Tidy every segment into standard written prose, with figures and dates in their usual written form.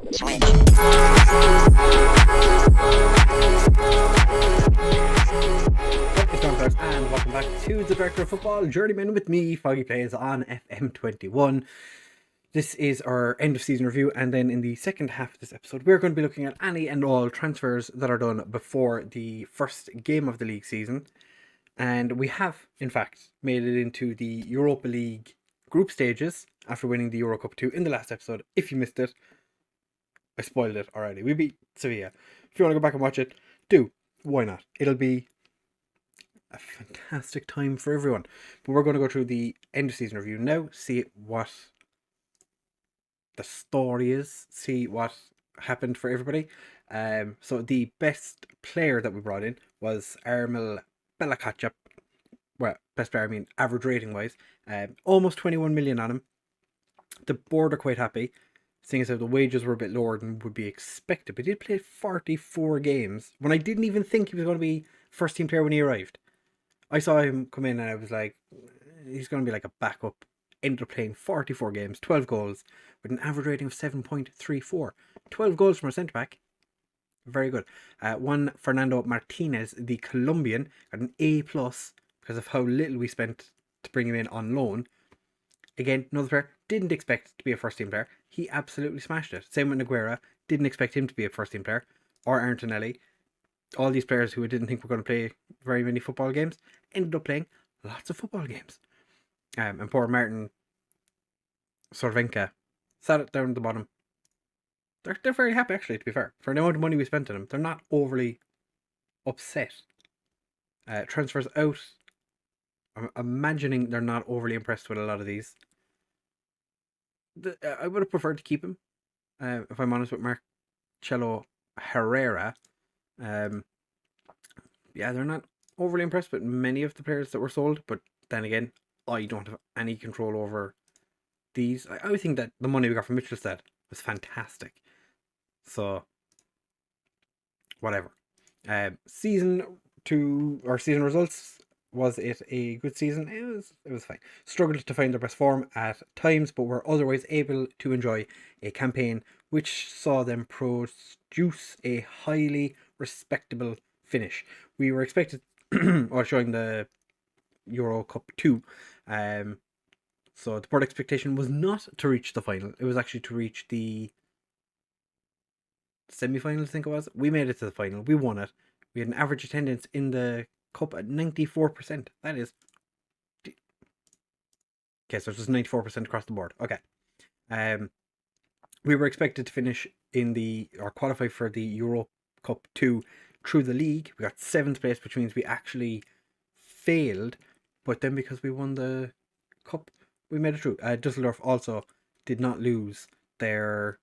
And welcome back to the Director of Football Journeyman with me, FoggyPlays on FM21. This is our end of season review, and then in the second half of this episode, we're going to be looking at any and all transfers that are done before the first game of the league season. And we have, in fact, made it into the Europa League group stages after winning the Euro Cup 2 in the last episode. If you missed it, I spoiled it already. We beat Sevilla. If you want to go back and watch it, do. Why not? It'll be a fantastic time for everyone. But we're going to go through the end of season review now, see what the story is, see what happened for everybody. So the best player that we brought in was Armel Belakacap. Well, best player, I mean average rating wise. Almost 21 million on him. The board are quite happy, seeing as how the wages were a bit lower than would be expected. But he did play 44 games when I didn't even think he was going to be first team player when he arrived. I saw him come in and I was like, he's going to be like a backup. Ended up playing 44 games, 12 goals, with an average rating of 7.34. 12 goals from a centre-back. Very good. One Fernando Martinez, the Colombian, got an A+ because of how little we spent to bring him in on loan. Again, another player, didn't expect to be a first-team player. He absolutely smashed it. Same with Naguera, didn't expect him to be a first-team player. Or Antonelli. All these players who I didn't think were going to play very many football games ended up playing lots of football games. And poor Martin Sorvenka sat it down at the bottom. They're very happy, actually, to be fair. For the amount of money we spent on them, they're not overly upset. Transfers out, I'm imagining they're not overly impressed with a lot of these. I would have preferred to keep him, if I'm honest, with Marcelo Herrera. Yeah, they're not overly impressed with many of the players that were sold, but then again, I don't have any control over these. I think that the money we got from Mitchelstead was fantastic. So, whatever. Season 2 or season results. Was it a good season? It was fine. Struggled to find their best form at times, but were otherwise able to enjoy a campaign which saw them produce a highly respectable finish. We were expected, while showing the Euro Cup 2, so the board expectation was not to reach the final. It was actually to reach the semi-final, I think it was. We made it to the final. We won it. We had an average attendance in the cup at 94%. That is... Okay, so it's just 94% across the board. Okay. We were expected to finish or qualify for the Euro Cup 2 through the league. We got 7th place, which means we actually failed. But then because we won the cup, we made it through. Dusseldorf also did not lose their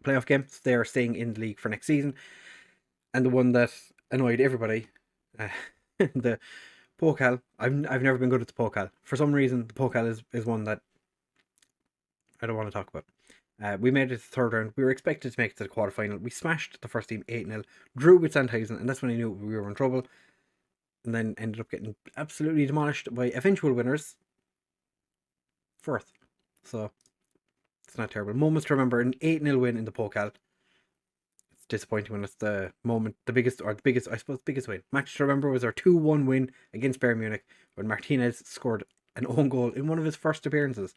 playoff game. So they are staying in the league for next season. And the one that annoyed everybody, the Pokal. I've never been good at the Pokal. For some reason, the Pokal is one that I don't want to talk about. We made it to the third round. We were expected to make it to the quarterfinal. We smashed the first team 8-0, drew with Sandhausen, and that's when I knew we were in trouble. And then ended up getting absolutely demolished by eventual winners, Firth. So it's not terrible. Moments to remember: an 8-0 win in the Pokal. It's disappointing when it's the biggest win. Match to remember was our 2-1 win against Bayern Munich when Martinez scored an own goal in one of his first appearances.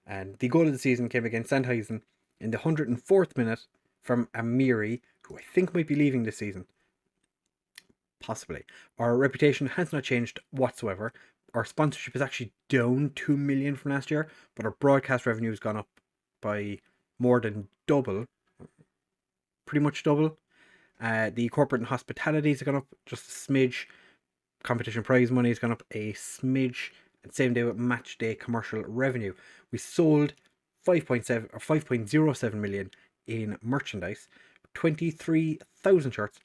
And the goal of the season came against Sandhausen in the 104th minute from Amiri, who I think might be leaving this season. Possibly. Our reputation has not changed whatsoever. Our sponsorship is actually down 2 million from last year, but our broadcast revenue has gone up by more than double. Pretty much double. The corporate and hospitality has gone up just a smidge. Competition prize money has gone up a smidge. And same day with match day commercial revenue. We sold 5.7 or 5.07 million in merchandise, 23,000 shirts.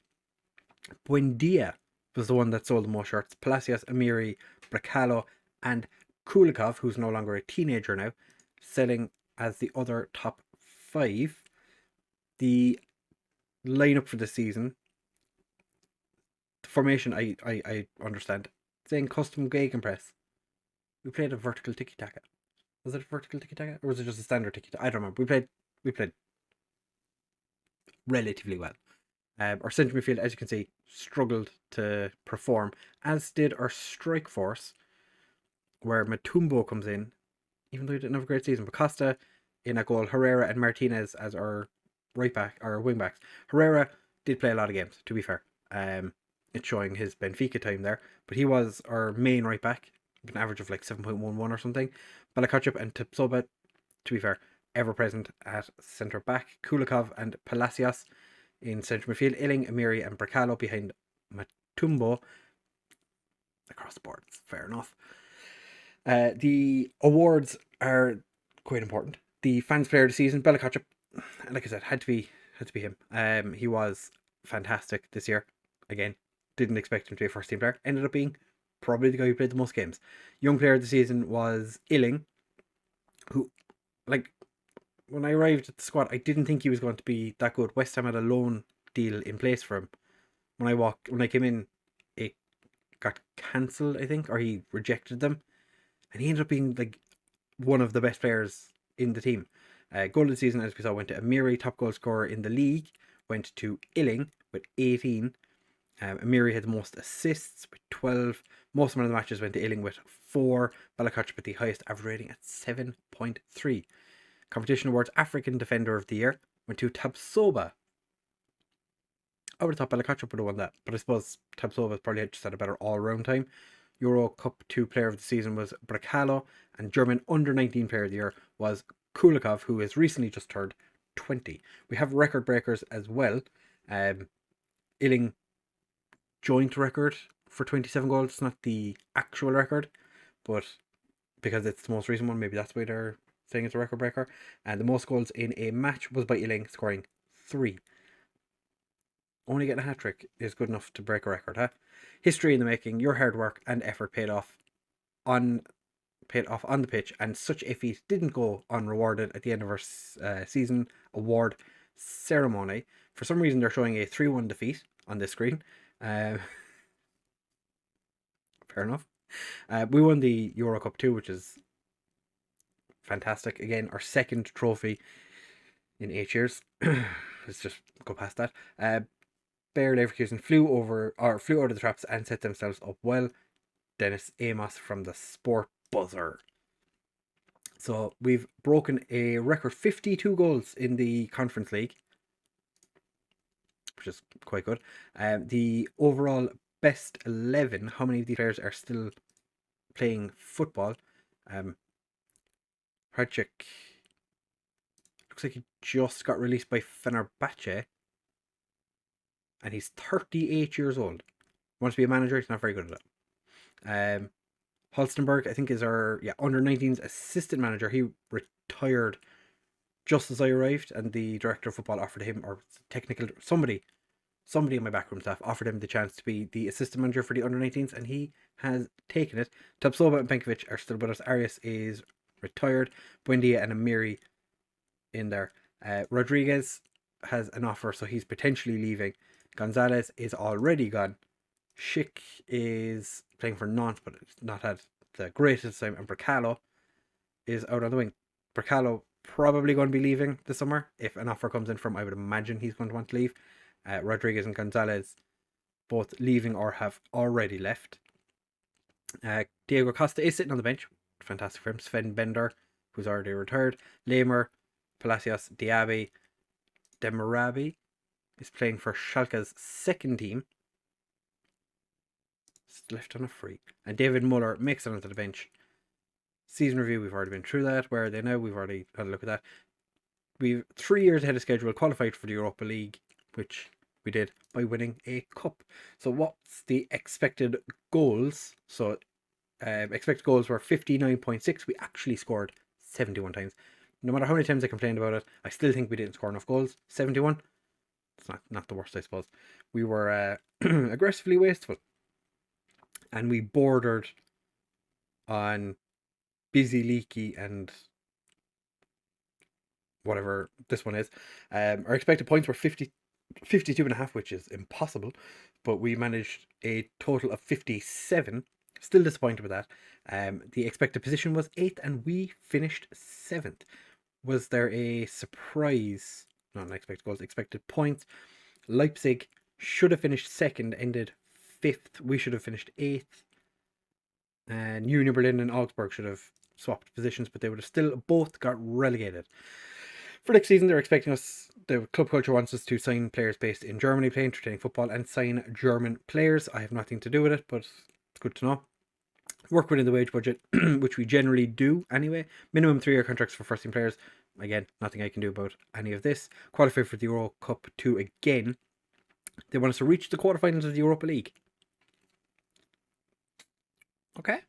Buendia was the one that sold the most shirts. Palacios, Amiri, Bracalo, and Kulikov, who's no longer a teenager now, selling as the other top 5. The lineup for the season, the formation, I understand. Saying custom gegenpress. We played a vertical tiki-taka. Was it a vertical tiki-taka? Or was it just a standard tiki-taka? I don't remember. We played relatively well. Our centre midfield, as you can see, struggled to perform, as did our strike force, where Matumbo comes in, even though he didn't have a great season. But Costa in a goal, Herrera and Martinez as our right back, our wing backs. Herrera did play a lot of games, to be fair. It's showing his Benfica time there, but he was our main right back, with an average of like 7.11 or something. Balakachuk and Tipsoba, to be fair, ever present at centre back. Kulikov and Palacios in central midfield. Illing, Amiri, and Bracalo behind Matumbo. Across the board, fair enough. The awards are quite important. The fans player of the season, Bella Kotchap, like I said, had to be him. He was fantastic this year. Again, didn't expect him to be a first team player. Ended up being probably the guy who played the most games. Young player of the season was Illing, who, like, when I arrived at the squad, I didn't think he was going to be that good. West Ham had a loan deal in place for him. When I came in, it got cancelled, I think, or he rejected them, and he ended up being like one of the best players in the team. Goal of the season, as we saw, went to Amiri. Top goal scorer in the league went to Illing with 18. Amiri had the most assists with 12. Most of the matches went to Illing with 4. Balakach with the highest average rating at 7.3. Competition Awards African Defender of the Year went to Tabsoba. I would have thought Balakach would have won that, but I suppose Tabsoba probably just had a better all-round time. Euro Cup 2 Player of the Season was Bracalo, and German Under-19 Player of the Year was Kulikov, who has recently just turned 20. We have record breakers as well. Illing joint record for 27 goals. It's not the actual record, but because it's the most recent one, maybe that's why they're saying it's a record breaker. And the most goals in a match was by Illing, scoring 3. Only getting a hat-trick is good enough to break a record, huh? History in the making. Your hard work and effort paid off on the pitch, and such a feat didn't go unrewarded at the end of our season award ceremony. For some reason, they're showing a 3-1 defeat on this screen. Fair enough. We won the Euro Cup 2, which is fantastic. Again, our second trophy in 8 years. Let's just go past that. Bayer Leverkusen flew out of the traps and set themselves up well. Dennis Amos from the Sport Buzzer. So we've broken a record 52 goals in the Conference League, which is quite good. The overall best 11, how many of these players are still playing football? Hradček looks like he just got released by Fenerbahce, and he's 38 years old. Wants to be a manager, he's not very good at it. Holstenberg, I think, is our under-19s assistant manager. He retired just as I arrived, and the director of football offered him, or technical somebody in my backroom staff offered him the chance to be the assistant manager for the under-19s, and he has taken it. Tapsova and Benkovic are still with us. Arias is retired. Buendia and Amiri in there. Rodriguez has an offer, so he's potentially leaving. Gonzalez is already gone. Schick is playing for Nantes, but it's not had the greatest time. And Bracalo is out on the wing. Bracalo probably going to be leaving this summer. If an offer comes in from, I would imagine he's going to want to leave. Rodriguez and Gonzalez both leaving or have already left. Diego Costa is sitting on the bench. Fantastic for him. Sven Bender, who's already retired. Lamer, Palacios, Diaby, Demarabi is playing for Schalke's second team. Left on a free. And David Muller makes it onto the bench. Season review, we've already been through that. Where are they now? We've already had a look at that. We've 3 years ahead of schedule qualified for the Europa League, which we did by winning a cup. So what's the expected goals? So expected goals were 59.6. We actually scored 71 times. No matter how many times I complained about it, I still think we didn't score enough goals. 71. It's not the worst, I suppose. We were aggressively wasteful. And we bordered on busy, leaky, and whatever this one is. Our expected points were 52.5, which is impossible. But we managed a total of 57. Still disappointed with that. The expected position was 8th and we finished 7th. Was there a surprise? Not expected goals, expected points. Leipzig should have finished 2nd, ended 5th. We should have finished 8th. And Union Berlin and Augsburg should have swapped positions, but they would have still both got relegated. For next season, they're expecting us, the club culture wants us to sign players based in Germany, play entertaining football, and sign German players. I have nothing to do with it, but it's good to know. Work within the wage budget, which we generally do anyway. Minimum 3-year contracts for first team players. Again, nothing I can do about any of this. Qualify for the Euro Cup 2 again. They want us to reach the quarterfinals of the Europa League. Okay.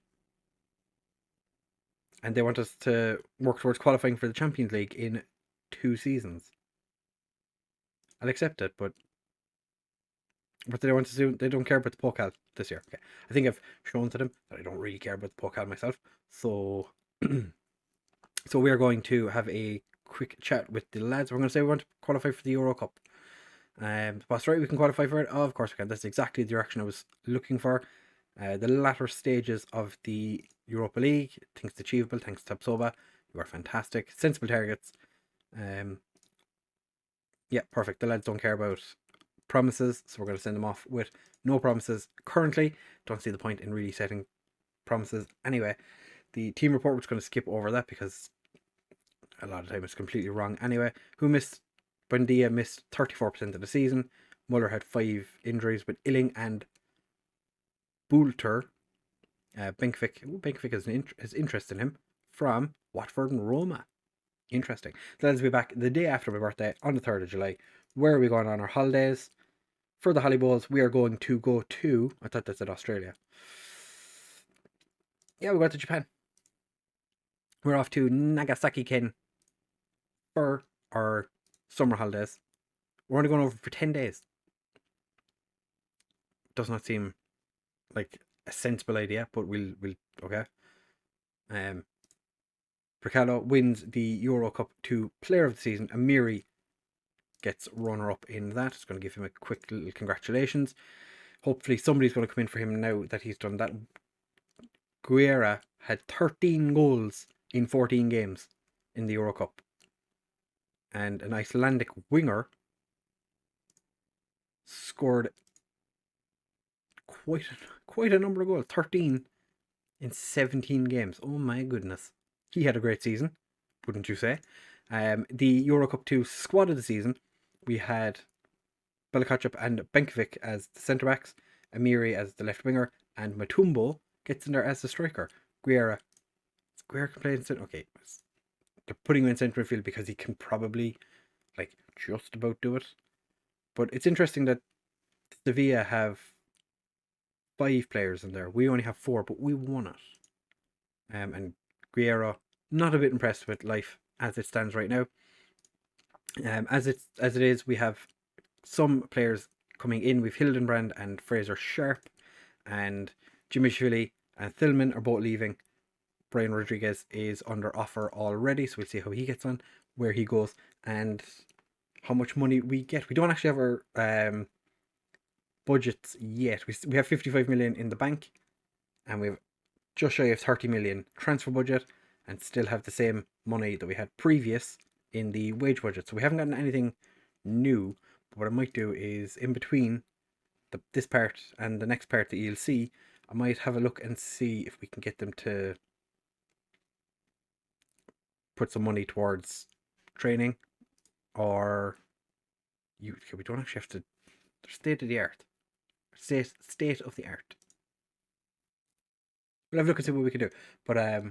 And they want us to work towards qualifying for the Champions League in 2 seasons. I'll accept it, but what do they want to do? They don't care about the Pokal this year. Okay. I think I've shown to them that I don't really care about the Pokal myself. So, so we are going to have a quick chat with the lads. We're going to say we want to qualify for the Euro Cup. That's right, we can qualify for it. Oh, of course we can. That's exactly the direction I was looking for. The latter stages of the Europa League. Thanks to Achievable, thanks to Tabsoba. You are fantastic. Sensible targets. Yeah, perfect. The lads don't care about promises, so we're going to send them off with no promises currently. Don't see the point in really setting promises anyway. The team report, we're just going to skip over that because a lot of the time it's completely wrong anyway. Who missed? Buendia missed 34% of the season. Muller had 5 injuries with Illing and Boulter. Benfica has interest in him from Watford and Roma. Interesting. So let's be back the day after my birthday on the 3rd of July. Where are we going on our holidays? For the Holly Bowls, we are going to go to... I thought that said Australia. Yeah, we're going to Japan. We're off to Nagasaki, Ken, for our summer holidays. We're only going over for 10 days. Does not seem like a sensible idea, but we'll okay. Bricalo wins the Euro Cup 2 Player of the Season. Amiri gets runner-up in that. It's going to give him a quick little congratulations. Hopefully somebody's going to come in for him now that he's done that. Guerra had 13 goals in 14 games in the Euro Cup. And an Icelandic winger scored quite a number of goals. 13 in 17 games. Oh my goodness. He had a great season, wouldn't you say? The Euro Cup 2 squad of the season, we had Belakachuk and Benkovic as the centre backs, Amiri as the left winger, and Matumbo gets in there as the striker. Guerra can play in centre. Okay, they're putting him in centre midfield because he can probably, just about do it. But it's interesting that Sevilla have 5 players in there. We only have 4, but we won it. And Guerra, not a bit impressed with life as it stands right now. As it is, we have some players coming in. We've Hildenbrand and Fraser Sharp, and Jimishvili and Thilman are both leaving. Brian Rodriguez is under offer already, so we'll see how he gets on, where he goes, and how much money we get. We don't actually have our budgets yet. We have 55 million in the bank, and we have just shy of 30 million transfer budget, and still have the same money that we had previous in the wage budget. So we haven't gotten anything new. But what I might do is, in between this part and the next part that you'll see, I might have a look and see if we can get them to put some money towards training, or we don't actually have to. They're state of the art. State of the art. We'll have a look and see what we can do. But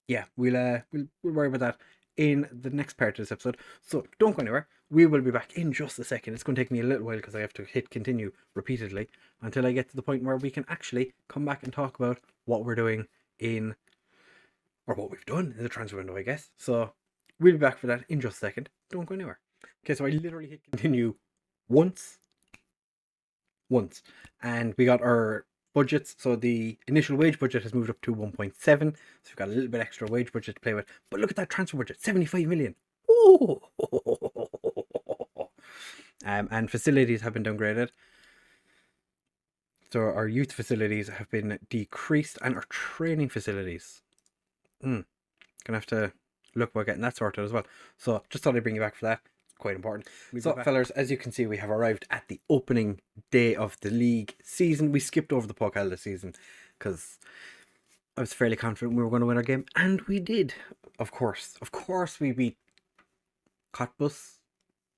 yeah, we'll worry about that in the next part of this episode. So don't go anywhere. We will be back in just a second. It's going to take me a little while because I have to hit continue repeatedly until I get to the point where we can actually come back and talk about what we're doing or what we've done in the transfer window, I guess. So we'll be back for that in just a second. Don't go anywhere. Okay, so I literally hit continue once, and we got our budgets. So the initial wage budget has moved up to 1.7, so we've got a little bit extra wage budget to play with. But look at that transfer budget, 75 million. Ooh. And facilities have been downgraded. So our youth facilities have been decreased, and our training facilities. Gonna have to look about getting that sorted as well. So just thought I'd bring you back for that. Quite important. So, fellas, as you can see, we have arrived at the opening day of the league season. We skipped over the Portugal this season because I was fairly confident we were going to win our game, and we did. Of course, we beat Cottbus.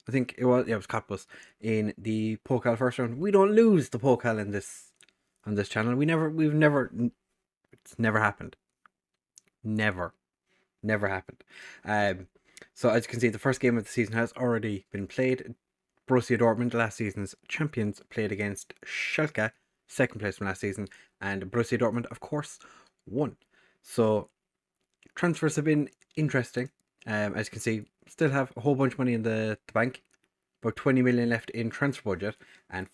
I think it was. Yeah, it was Cottbus in the Portugal first round. We don't lose the Portugal on this channel. It's never happened. Never happened. So as you can see, the first game of the season has already been played. Borussia Dortmund, last season's champions, played against Schalke, second place from last season, and Borussia Dortmund, of course, won. So transfers have been interesting. As you can see, still have a whole bunch of money in the bank. About 20 million left in transfer budget, and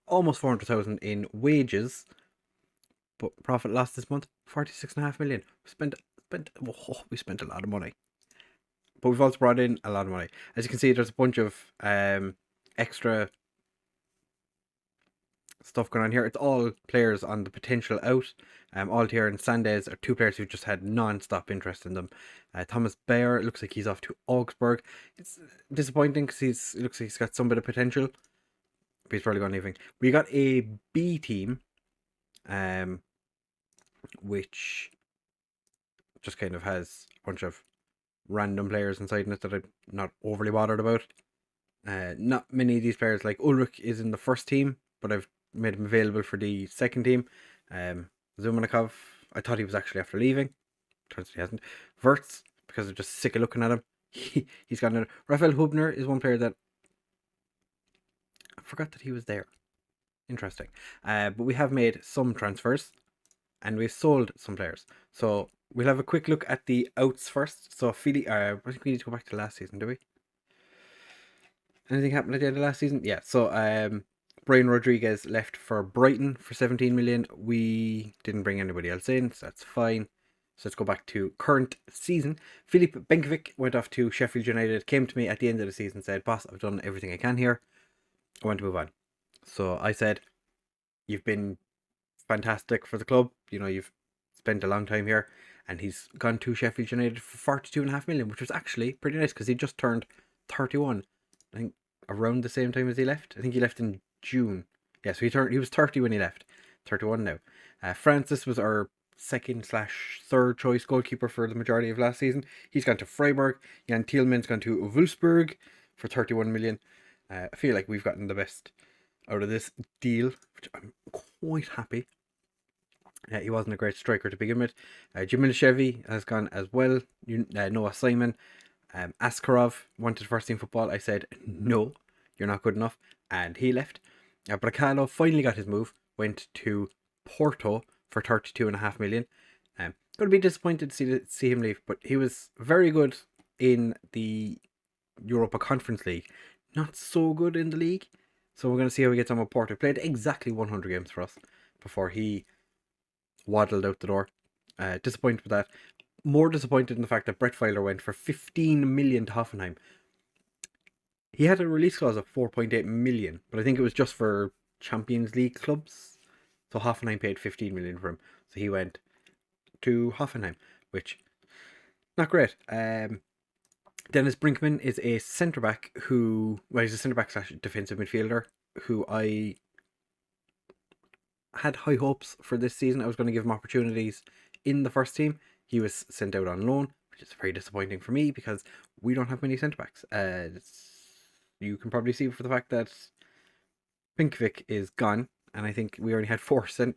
almost 400,000 in wages. But profit loss this month, 46.5 million. We spent a lot of money. But we've also brought in a lot of money. As you can see, there's a bunch of extra stuff going on here. It's all players on the potential out. Altier and Sandes are two players who've just had non-stop interest in them. Thomas Bayer, it looks like he's off to Augsburg. It's disappointing because it looks like he's got some bit of potential. But he's probably gone leaving. We got a B team, which just kind of has a bunch of random players inside in it that I'm not overly bothered about. Not many of these players, like Ulrich, is in the first team, but I've made him available for the second team. Zumanikov, I thought he was actually after leaving. Turns out he hasn't. Wirtz, because I'm just sick of looking at him. He's got another. Raphael Hubner is one player that I forgot that he was there. Interesting. But we have made some transfers, and we've sold some players. So we'll have a quick look at the outs first. So I think we need to go back to last season, do we? Anything happened at the end of last season? Yeah. So Brian Rodriguez left for Brighton for 17 million. We didn't bring anybody else in, so that's fine. So let's go back to current season. Filip Benkovic went off to Sheffield United, came to me at the end of the season, said, "Boss, I've done everything I can here. I want to move on." So I said, "You've been fantastic for the club. You know, you've spent a long time here." And he's gone to Sheffield United for 42.5 million, which was actually pretty nice because he just turned 31. I think around the same time as he left. I think he left in June. Yeah, so he was 30 when he left. 31 now. Francis was our second/third choice goalkeeper for the majority of last season. He's gone to Freiburg. Jan Thielmann's gone to Wolfsburg for 31 million. I feel like we've gotten the best out of this deal, which I'm quite happy. He wasn't a great striker to begin with. Jamil Chevy has gone as well. Noah Simon. Askarov wanted first team football. I said, "No, you're not good enough." And he left. Bracalo finally got his move. Went to Porto for 32.5 million. Going to be disappointed to see him leave. But he was very good in the Europa Conference League. Not so good in the league. So we're going to see how he gets on with Porto. Played exactly 100 games for us before he waddled out the door. Disappointed with that. More disappointed in the fact that Brett Feiler went for 15 million to Hoffenheim. He had a release clause of 4.8 million, but I think it was just for Champions League clubs. So Hoffenheim paid 15 million for him. So he went to Hoffenheim, which not great. Dennis Brinkman is a centre back he's a centre back / defensive midfielder who I had high hopes for this season. I was going to give him opportunities in the first team. He was sent out on loan, which is very disappointing for me because we don't have many centre backs. You can probably see for the fact that Pinkovic is gone, and I think we only had Did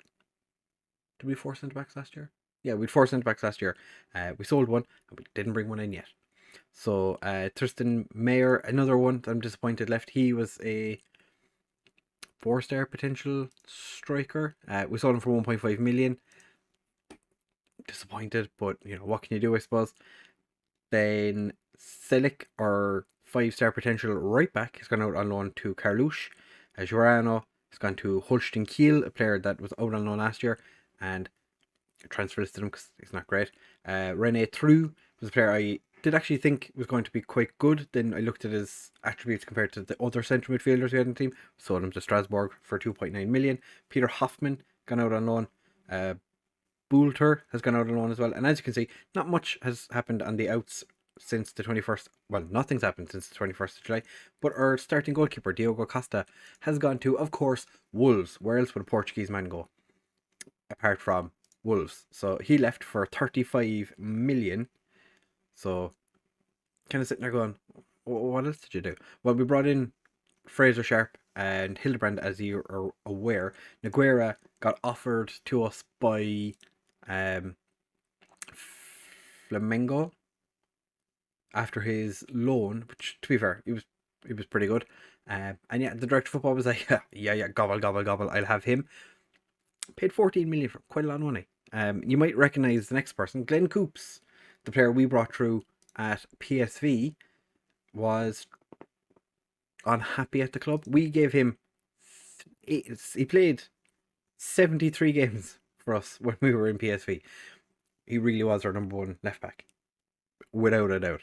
we have 4 centre backs last year? Yeah, we had 4 centre backs last year. We sold one, and we didn't bring one in yet. So Tristan Mayer, another one that I'm disappointed left. He was a 4-star potential striker. We sold him for 1.5 million. Disappointed, but you know, what can you do, I suppose. Then Selic, our 5-star potential right back, has gone out on loan to Carluche. Jorano has gone to Holstein Kiel, a player that was out on loan last year, and transfer listed him because he's not great. Rene True was a player I did actually think was going to be quite good. Then I looked at his attributes compared to the other central midfielders we had in the team. Sold him to Strasbourg for 2.9 million. Peter Hoffman gone out on loan. Boulter has gone out on loan as well. And as you can see, not much has happened on the outs since the 21st. Well, nothing's happened since the 21st of July. But our starting goalkeeper, Diogo Costa, has gone to, of course, Wolves. Where else would a Portuguese man go? Apart from Wolves. So he left for 35 million. So kind of sitting there going, what else did you do? Well, we brought in Fraser Sharp and Hildebrand, as you are aware. Nogueira got offered to us by Flamengo after his loan, which, to be fair, he was pretty good. And yeah, the director of football was like, yeah, gobble, I'll have him. Paid 14 million for quite a lot of money. You might recognise the next person, Glenn Coops, the player we brought through at PSV, was unhappy at the club. We gave him, he played 73 games for us when we were in PSV. He really was our number one left back, without a doubt.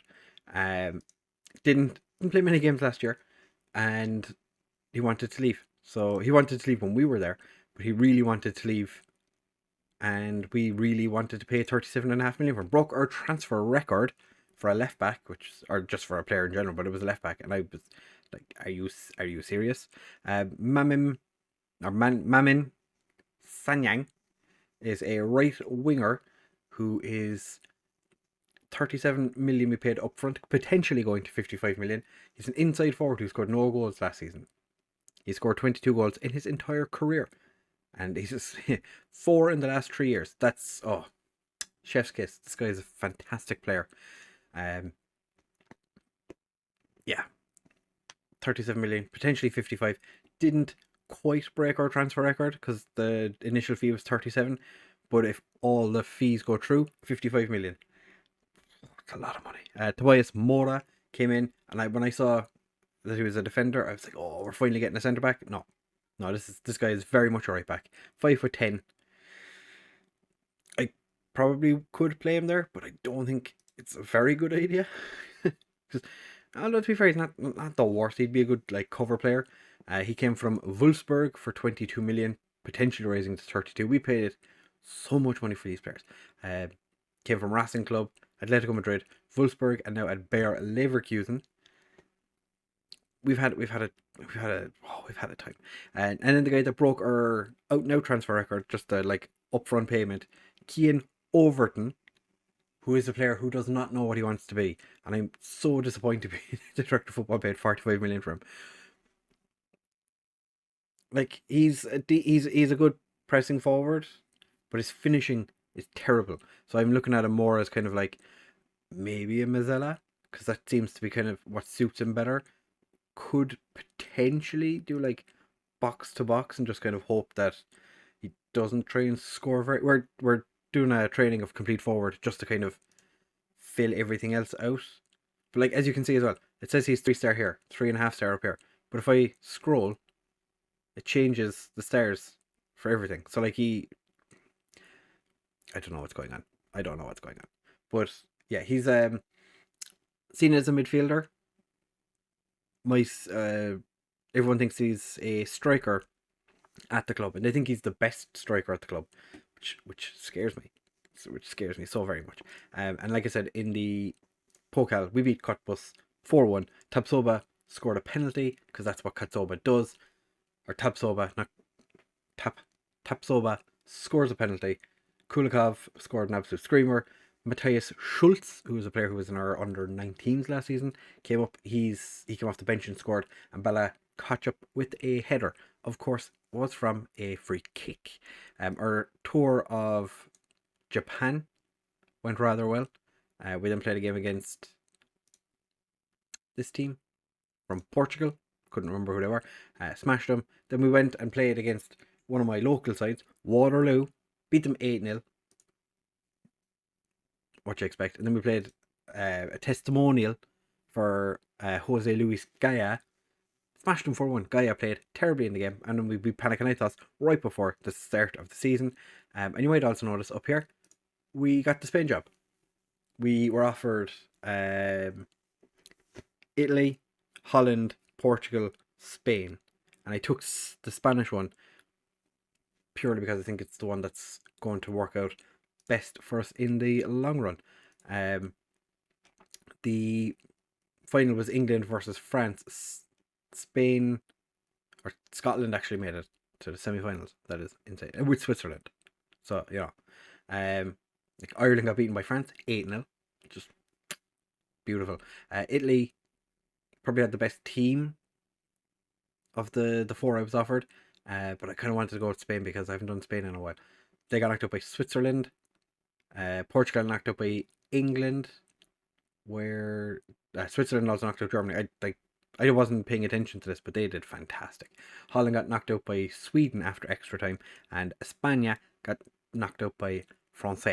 Didn't play many games last year, and he wanted to leave. So he wanted to leave when we were there, but he really wanted to leave, and we really wanted to pay 37.5 million for him. Broke our transfer record for a left back, or just for a player in general, but it was a left back, and I was like, "Are you serious?" Mamin Sanyang is a right winger who is 37 million we paid up front, potentially going to 55 million. He's an inside forward who scored no goals last season. He scored 22 goals in his entire career, and he's just 4 in the last 3 years. That's chef's kiss. This guy is a fantastic player. Yeah, 37 million, potentially 55. Didn't quite break our transfer record because the initial fee was 37, but if all the fees go through, 55 million. It's a lot of money. Tobias Mora came in, and when I saw that he was a defender, I was like, oh, we're finally getting a centre back. No, this guy is very much a right back. 5'10". I probably could play him there, but I don't think it's a very good idea. Because, although to be fair, he's not the worst. He'd be a good cover player. He came from Wolfsburg for 22 million, potentially rising to 32. We paid so much money for these players. Came from Racing Club, Atletico Madrid, Wolfsburg, and now at Bayer Leverkusen. We've had a time. And then the guy that broke our out and out transfer record, just the upfront payment, Kian Overton, who is a player who does not know what he wants to be, and I'm so disappointed the director of football paid 45 million for him. He's a good pressing forward, but his finishing is terrible. So I'm looking at him more as kind of maybe a Mazzella, because that seems to be kind of what suits him better. Could potentially do box to box and just kind of hope that he doesn't try and score we're doing a training of complete forward just to kind of fill everything else out. But as you can see as well, it says he's 3-star here, 3.5-star up here. But if I scroll, it changes the stars for everything. So I don't know what's going on. But yeah, he's seen as a midfielder. Everyone thinks he's a striker at the club, and they think he's the best striker at the club, which scares me. Which scares me so very much. And like I said, in the Pokal, we beat Cottbus 4-1. Tapsoba scored a penalty, because that's what Katsoba does. Or Tapsoba, not Tapsoba scores a penalty. Kulikov scored an absolute screamer. Matthias Schultz, who was a player who was in our under-19s last season, came up. He came off the bench and scored. And Bella Kotchup with a header, of course, was from a free kick. Our tour of Japan went rather well. We then played a game against this team from Portugal. Couldn't remember who they were. Smashed them. Then we went and played against one of my local sides, Waterloo. Beat them 8-0. What you expect. And then we played a testimonial for Jose Luis Gaia. Smashed them 4-1. Gaia played terribly in the game, and then we beat Panathinaikos right before the start of the season. And you might also notice up here, we got the Spain job. we were offered Italy, Holland, Portugal, Spain, and I took the Spanish one purely because I think it's the one that's going to work out best for us in the long run. The final was England versus France. Spain or Scotland actually made it to the semi-finals. That is insane. With Switzerland. So, like Ireland got beaten by France 8-0. Just beautiful. Italy probably had the best team of the four I was offered. But I kind of wanted to go with Spain because I haven't done Spain in a while. They got knocked out by Switzerland. Portugal knocked out by England. Where Switzerland also knocked out Germany. I wasn't paying attention to this, but they did fantastic. Holland got knocked out by Sweden after extra time, and España got knocked out by France.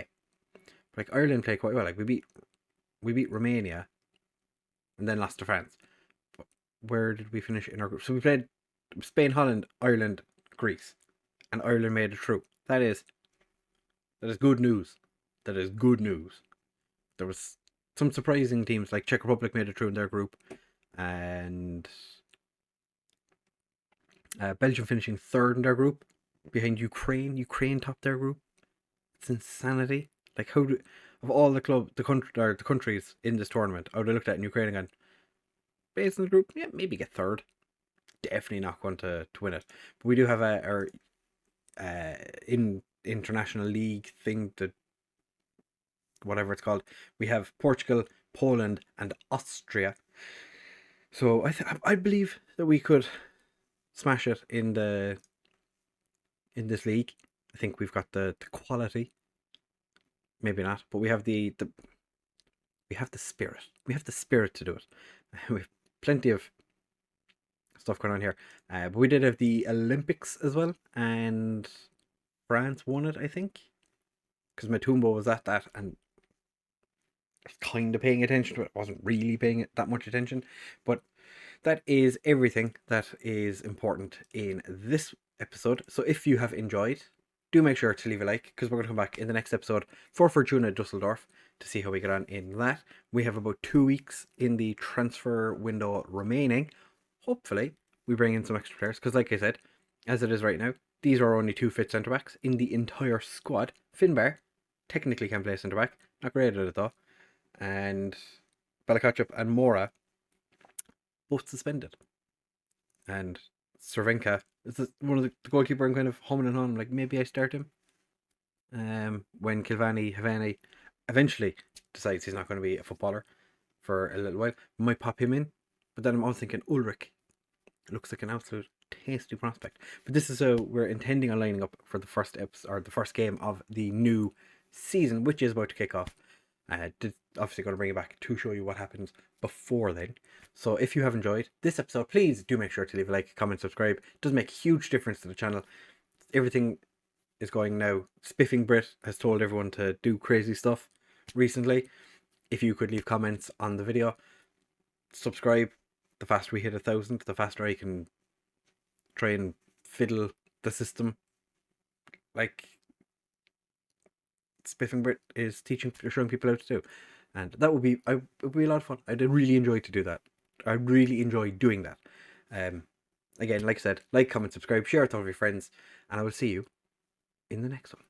Like Ireland played quite well. Like we beat Romania, and then lost to France. But where did we finish in our group? So we played Spain, Holland, Ireland, Greece, and Ireland made it through. That is good news. That is good news. There was some surprising teams like Czech Republic made it through in their group, and Belgium finishing third in their group behind Ukraine. Ukraine topped their group. It's insanity. Like how do, of all the countries in this tournament, I would have looked at Ukraine and gone, based on the group, yeah, maybe get third. Definitely not going to win it. But we do have our international league thing, that whatever it's called. We have Portugal, Poland, and Austria. So I believe that we could smash it in this league. I think we've got the quality. Maybe not, but we have the spirit. We have the spirit to do it. We have plenty of stuff going on here. But we did have the Olympics as well, and France won it, I think, because Matumbo was at that, and I was kind of paying attention to it. I wasn't really paying it that much attention, but that is everything that is important in this episode. So if you have enjoyed, do make sure to leave a like, because we're going to come back in the next episode for Fortuna Dusseldorf to see how we get on in that. We have about 2 weeks in the transfer window remaining. Hopefully we bring in some extra players, because like I said, as it is right now, these are only 2 fit centre backs in the entire squad. Finbar technically can play centre back, not great at it though, and Balakachuk and Mora both suspended, and Cervenka is one of the goalkeeper. I'm kind of humming and hawing, like maybe I start him when Havani eventually decides he's not going to be a footballer for a little while. We might pop him in, but then I'm also thinking Ulrich looks like an absolute tasty prospect. But this is how we're intending on lining up for the first episode, or the first game of the new season, which is about to kick off. Obviously going to bring it back to show you what happens before then. So if you have enjoyed this episode, please do make sure to leave a like, comment, subscribe. It does make a huge difference to the channel. Everything is going now. Spiffing Brit has told everyone to do crazy stuff recently. If you could leave comments on the video, subscribe. The faster we hit 1,000, the faster I can try and fiddle the system. Like Spiffing Brit is showing people how to do, and that would be a lot of fun. I'd really enjoy to do that. I really enjoy doing that. Again, like I said, like, comment, subscribe, share it with all of your friends, and I will see you in the next one.